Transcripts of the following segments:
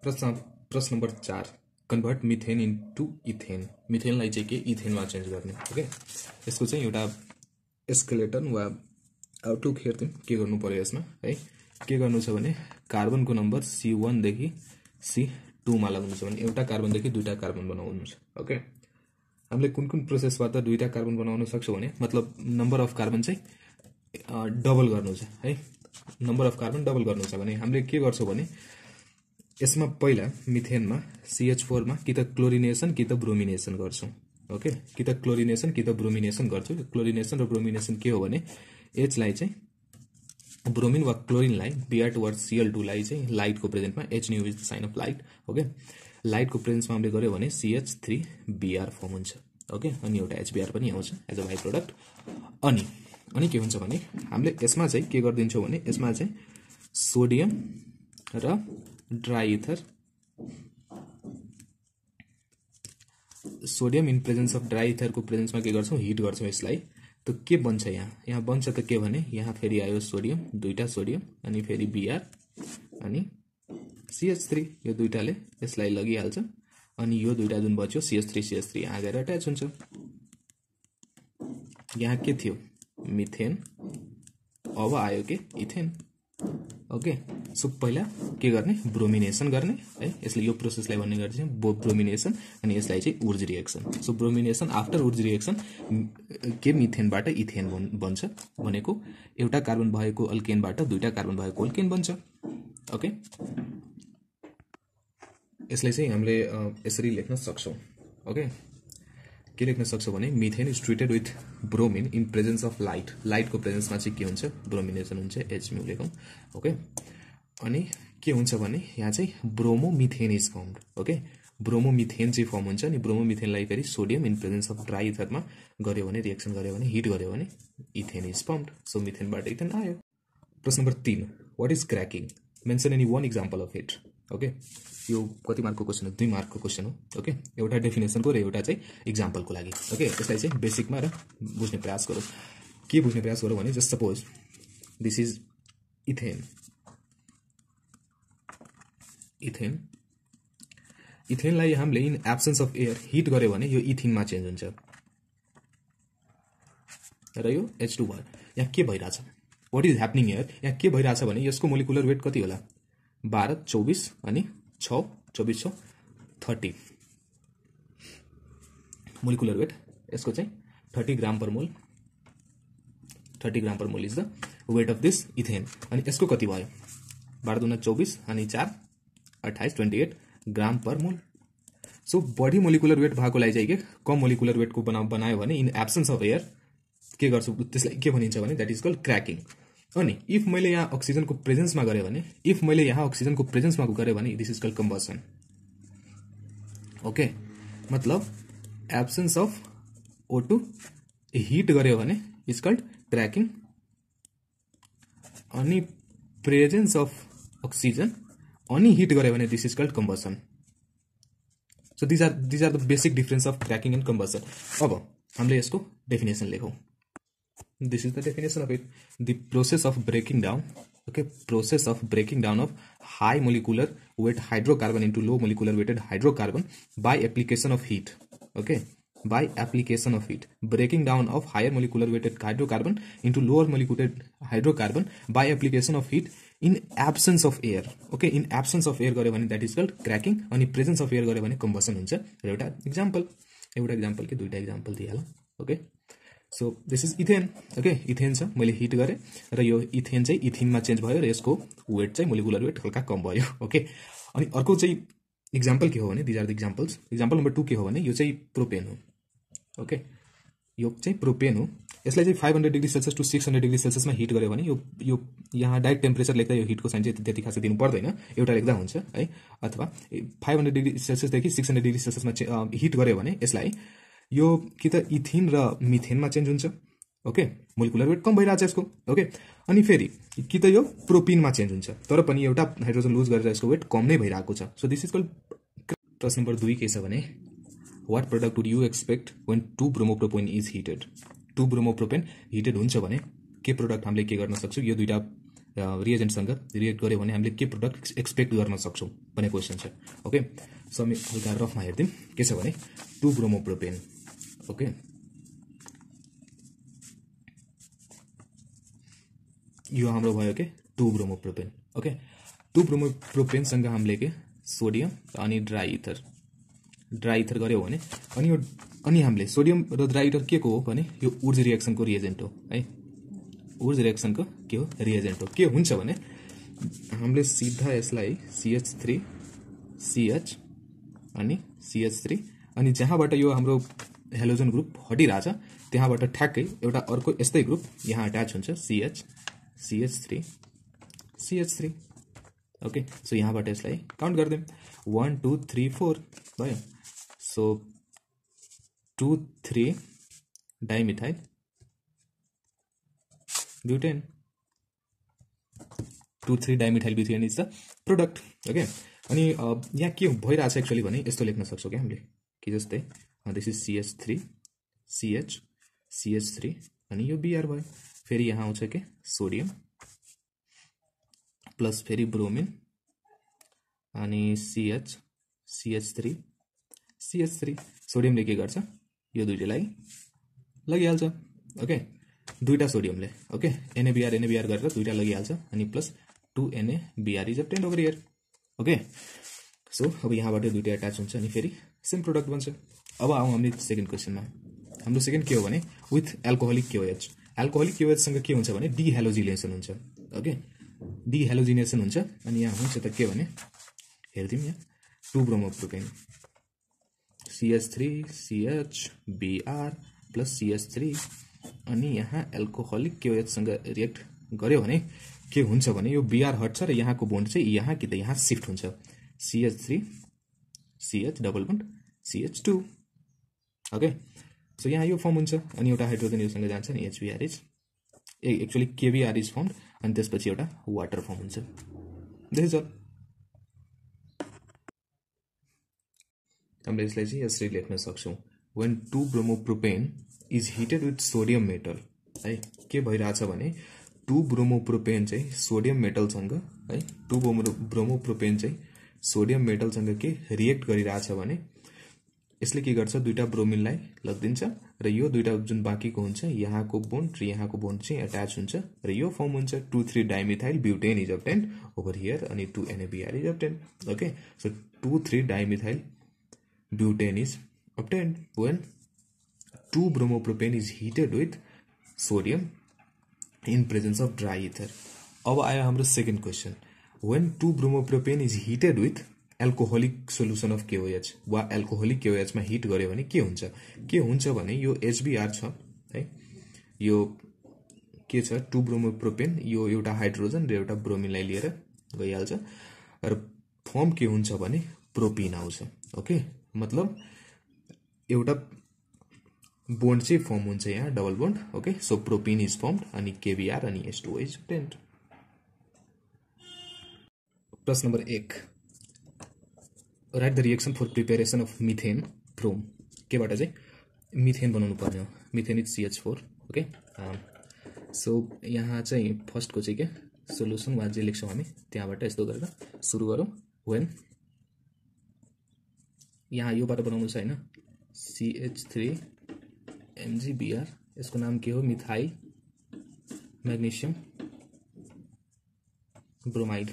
प्रश्न number 4 convert methane into ethane. मिथेनलाई चाहिँ के इथेनमा चेन्ज गर्ने। ओके, यसको चाहिँ एउटा एस्केलेटन वा आउटलुक हेर्छौं के गर्नु पर्यो यसमा है। के गर्नु छ भने कार्बनको नम्बर C1 देखि C2 मा लगाउनु छ भने एउटा कार्बन देखि दुईटा कार्बन बनाउनु छ। ओके, हामीले कुन कुन प्रोसेसबाट दुईटा कार्बन बनाउन सक्छौं भने मतलब नम्बर अफ कार्बन चाहिँ डबल गर्नु छ है। नम्बर अफ कार्बन डबल गर्नु छ भने हामीले के गर्छौं भने यसमा पहिला मिथेनमा CH4 मा कि त क्लोरिनेसन कि त ब्रोमिनेसन गर्छौं। ओके, कि त क्लोरिनेसन कि त ब्रोमिनेसन गर्छौं। क्लोरिनेसन र ब्रोमिनेसन के हो भने H लाई चाहिँ ब्रोमिन वा क्लोरिनलाई Br टुवर्ड्स Cl2 लाई चाहिँ लाइटको प्रेजेन्टमा H nu is the sign of light. Okay, लाइटको प्रेजेन्समा हामीले गर्यो भने CH3Br फर्म हुन्छ। ओके, अनि एउटा HBr पनि आउँछ एज अ बाइ प्रोडक्ट। अनि के हुन्छ भने हामीले यसमा चाहिँ के गर्दिन्छौं भने यसमा चाहिँ सोडियम र dry ether, sodium in presence of dry ether को प्रेजेन्समा के गर्छौं हिट गर्छौं यसलाई। तो के बन्छ यहाँ बन्छ त के भने यहाँ फेरि आयो सोडियम, दुईटा सोडियम अनि फेरि Br अनि CH3, यो दुईटाले यसलाई लगिहाल्छ अनि यो दुईटा जुन बच्यो CH3 यहाँ गएर अट्याच हुन्छ। यहाँ के थियो मिथेन, अब आयो के इथेन। ओके, सो पहिला के गर्ने ब्रोमिनेसन गर्ने है। यसले यो प्रोसेसलाई भन्ने गर्छ ब्रोमिनेसन अनि यसलाई चाहिँ उर्ज रिएक्सन। सो ब्रोमिनेसन आफ्टर उर्ज रिएक्सन के मिथेनबाट इथेन बन्छ भनेको एउटा कार्बन भएको अल्केनबाट दुईटा कार्बन भएको अल्केन बन्छ। ओके, यसलाई चाहिँ हामीले यसरी लेख्न सक्छौं। ओके, के लेख्न सक्छौं भने methane is treated with bromine in presence of light. लाइटको प्रेजेन्समा चाहिँ के हुन्छ ब्रोमिनेसन हुन्छ, H म्यू लेखौं। ओके, अनि के हुन्छ भने यहाँ चाहिँ bromomethane is formed. Okay, bromomethane चाहिँ फर्म हुन्छ अनि ब्रोमोमिथेनलाई फेरि sodium in presence of dry इथरमा गर्यो भने रिएक्सन गर्यो भने हिट गर्यो भने इथेन इज फर्मड। सो मिथेनबाट इथेन आयो। प्रश्न number 3 what is cracking, mention any one example of it. Okay, यो कति मार्कको क्वेशन हो 2 मार्कको क्वेशन हो। ओके, एउटा डेफिनेसनको र एउटा चाहिँ एक्जाम्पलको लागि। ओके, यसलाई चाहिँ बेसिकमा र बुझ्ने प्रयास गरौँ। के बुझ्ने प्रयास गरौँ भने just suppose this is ethane. इथेनलाई हामीले in absence of air heat गर्यो भने यो इथिनमा चेन्ज हुन्छ र यो H2 भयो। यहाँ के भइराछ, व्हाट इज ह्यापनिङ हियर, यहाँ के भइराछ भने यसको मोलिकुलर वेट कति होला 12 24 अनि 6 24 6 30 मोलिकुलर वेट यसको चाहिँ 30 ग्राम पर मोल। 30 gram per mole is the weight of this ethane. अनि यसको कति भयो 12 दूना 24 अनि 4 28 28 ग्राम पर मोल। सो बढी मोलिकुलर वेट भएकोलाई चाहिँ के कम मोलिकुलर वेट को बनायो भने इन एब्सेन्स अफ एयर के गर्छु त्यसलाई के भनिन्छ भने दैट इज कॉल्ड क्रैकिङ। अनि इफ मैले यहाँ अक्सिजनको प्रेजेन्समा गरे भने this is called combustion. Okay, मतलब एब्सेन्स अफ O2 हिट गर्यो भने इज कॉल्ड क्रैकिङ अनि प्रेजेन्स अफ ऑक्सीजन अनि हिट गर्यो भने this is called combustion. So this are the basic difference of cracking and combustion. अब हामीले यसको डेफिनेसन लेखौं। This is the definition of it. The process of breaking down, okay, process of breaking down of high molecular weight hydrocarbon into low molecular weighted hydrocarbon by application of heat. Okay, by application of heat, breaking down of higher molecular weighted hydrocarbon into lower molecular hydrocarbon by application of heat in absence of air. Okay, in absence of air गर्यो भने that is called cracking अनि presence of air गर्यो भने combustion हुन्छ। र एउटा example के दुईटा एक्जाम्पल दिइहाल। Okay, so this is ethane. Okay, ethane छ मैले हिट गरे र यो इथेन चाहिँ इथिनमा चेन्ज भयो र यसको वेट चाहिँ मोलिकुलर वेट हल्का कम भयो। ओके, अनि अर्को चाहिँ एक्जाम्पल के हो भने these are the examples. Example number 2 के हो भने यो चाहिँ प्रोपेन हो। ओके, यो चाहिँ प्रोपेन हो। यसलाई चाहिँ 500 डिग्री सेल्सियस टु 600 डिग्री सेल्सियसमा हिट गर्यो भने यो यहाँ डाइरेक्ट टेम्परेचर लेख्दा यो हिटको साइन चाहिँ त्यति खासै दिनु पर्दैन, एउटा लेख्दा हुन्छ है। अथवा 500 डिग्री सेल्सियसदेखि 600 डिग्री सेल्सियसमा हिट गर्यो भने यसलाई यो कि त इथिन र मिथेनमा चेन्ज हुन्छ। ओके, मोलिकुलर वेट कम भइरहेछ यसको। ओके, अनि फेरि कि त यो प्रोपिनमा चेन्ज हुन्छ तर पनि एउटा हाइड्रोजन लुज गरेर यसको वेट कम नै भइरहेको छ। So this is called. प्रश्न नम्बर 2 के छ भने what product would you expect when 2 bromopropane is heated. 2 bromopropane heated हुन्छ भने के प्रोडक्ट हामीले के गर्न सक्छौं, यो दुईटा रिएजेन्टसँग रिएक्ट गर्यो भने हामीले के प्रोडक्ट एक्सपेक्ट गर्न सक्छौँ भन्ने क्वेसन छ। ओके, सो हामी हल्का रफमा हेर्दिउँ के छ भने 2 ब्रोमोप्रोपेन। ओके, यो हाम्रो भयो के 2 ब्रोमोप्रोपेन। ओके, 2 ब्रोमोप्रोपेनसँग हामीले के सोडियम अनि ड्राई इथर गर्यो भने अनि हामीले सोडियम र ड्राई इथर के को हो भने यो उर्ज रिएक्सनको रिएजेन्ट हो है। उर्ज रिएक्सनको के हो रिएजेन्ट हो। के हुन्छ भने हामीले सिधा यसलाई CH3 CH अनि CH3 अनि जहाँबाट यो हाम्रो हेलोजन ग्रुप हटिरहेछ त्यहाँबाट ठ्याक्कै एउटा अर्को यस्तै ग्रुप यहाँ अट्याच हुन्छ CH3 CH3। ओके, सो यहाँबाट यसलाई काउन्ट गर्दिउँ 1 2 3 4 भयो। So 2 3 dimethyl butane 2 3 dimethyl butane is the product. Okay, अनि यहाँ के भइरहेछ एक्चुअली भने यस्तो लेख्न सक्छौँ क्या हामीले कि जस्तै this is CH3 CH CH3 अनि यो Br भयो। फेरि यहाँ आउँछ के सोडियम प्लस फेरि ब्रोमिन अनि CH CH3 CH3। सोडियमले के गर्छ यो दुईटैलाई लगिहाल्छ। ओके, दुईटा सोडियमले ओके NaBr गरेर दुईटा लगिहाल्छ अनि plus 2NaBr is obtained over here. Okay, so अब यहाँबाट दुईटा अट्याच हुन्छ अनि फेरि सेम प्रोडक्ट बन्छ। अब आउँ हामी सेकेन्ड क्वेसनमा। हाम्रो सेकेन्ड के हो भने with alcoholic KOH। Alcoholic KOH सँग के हुन्छ भने डिहेलोजिनेसन हुन्छ। ओके, डिहेलोजिनेसन हुन्छ अनि यहाँ हुन्छ त के भने हेर्दिउँ यहाँ 2 bromopropane CH3 CH Br plus CH3 अनि यहाँ एल्कोहोलिक KOH सँग रिएक्ट गर्यो भने के हुन्छ भने यो Br हट्छ र यहाँको बोन्ड चाहिँ यहाँ कि त यहाँ शिफ्ट हुन्छ CH3 CH double bond CH2। Okay, so यहाँ यो फर्म हुन्छ अनि एउटा हाइड्रोजन योसँग जान्छ नि HBr is actually KBr is formed अनि त्यसपछि एउटा वाटर फर्म हुन्छ। This is all. हामीले यसलाई चाहिँ यसरी लेख्न सक्छौँ when 2 bromopropane is heated with sodium metal है। के भइरहेछ भने 2 ब्रोमोप्रोपेन चाहिँ सोडियम मेटलसँग है 2 ब्रोमोप्रोपेन चाहिँ सोडियम मेटलसँग के रिएक्ट गरिरहेछ भने यसले के गर्छ दुईटा ब्रोमिनलाई लगिदिन्छ र यो दुईटा जुन बाँकीको हुन्छ यहाँको बोन्ड र यहाँको बोन्ड चाहिँ अट्याच हुन्छ र यो फर्म हुन्छ 2 3 dimethyl butane is obtained over here अनि 2 NaBr is obtained. Okay, so 2 3 dimethyl butane is obtained when 2 bromopropane is heated with sodium in presence of dry ether. अब आयो हाम्रो second question when 2 bromopropane is heated with alcoholic solution of KOH वा alcoholic KOH मा heat गर्यो भने के हुन्छ भने यो HBr छ है। यो के छ 2 ब्रोमोप्रोपेन यो एउटा हाइड्रोजन र एउटा ब्रोमिनलाई लिएर गइहाल्छ र फर्म के हुन्छ भने प्रोपिन आउँछ। ओके, मतलब एउटा बोन्ड चाहिँ फर्म हुन्छ यहाँ double bond. Okay, so propene is formed अनि KBr अनि H2O इज अब्टेन्ड। प्रश्न number 1 write the reaction for preparation of methane from केबाट चाहिँ मिथेन बनाउनु पर्ने हो। Methane is CH4। Okay, so यहाँ चाहिँ फर्स्टको चाहिँ के सोल्युसन वा जे लेख्छौँ हामी त्यहाँबाट यस्तो गरेर सुरु गरौँ। वेन यहाँ योबाट बनाउनु छ हैन CH3 MgBr यसको नाम के हो methyl magnesium bromide.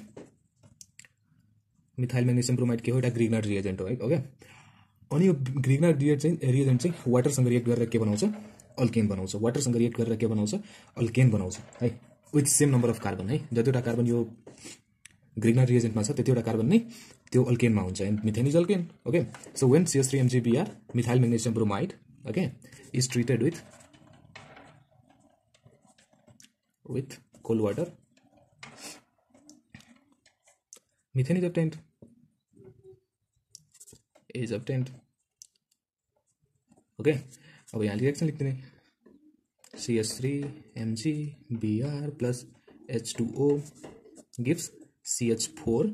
Methyl magnesium bromide के हो एउटा ग्रिग्नर रिएजेन्ट हो है। ओके, अनि यो ग्रिग्नर रिएजेन्ट चाहिँ वाटरसँग रिएक्ट गरेर के बनाउँछ अल्केन बनाउँछ। वाटरसँग रिएक्ट गरेर के बनाउँछ अल्केन बनाउँछ है with same number of carbon है। जतिवटा कार्बन यो ग्रिग्नर रिएजेन्टमा छ त्यतिवटा कार्बन नै त्यो अल्केनमा हुन्छ and methane is alkane. Okay, so when CH3 MgBr methyl magnesium bromide okay is treated with cold water methane is obtained। Okay, अब यहाँ रिएक्सन लिखते हैं CH3 MgBr plus H2O gives CH4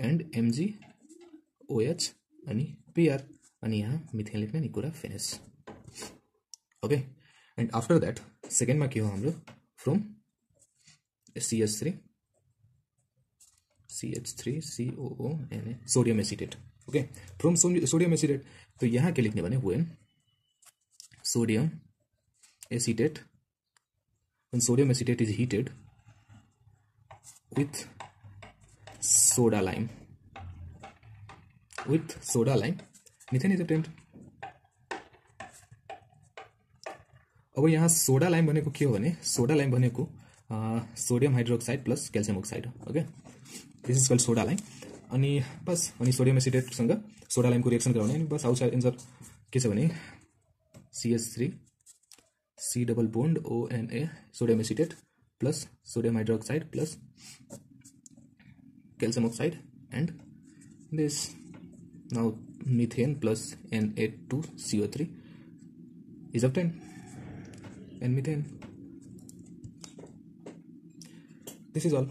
and MgOH अनि Br अनि यहाँ methane लेख्ने नि कुरा finish. Okay, and after that सेकेन्डमा के हो हाम्रो from CH3 CH3COONA sodium acetate. Okay, from sodium acetate. तो यहाँ के लिखने भने when sodium acetate, when sodium acetate is heated with soda lime, methane is obtained। अब यहाँ सोडा लाइम भनेको के हो भने सोडा लाइम भनेको sodium hydroxide plus calcium oxide. Okay, this is called soda lime. अनि बस अनि सोडियम एसिटेटसँग सोडा लाइमको रिएक्सन गराउने अनि बस आउँछ एन्सर के छ भने CH3 C double bond ONA sodium acetate plus sodium hydroxide plus calcium oxide, and this now methane plus Na2CO3 is obtained, and methane. This is all.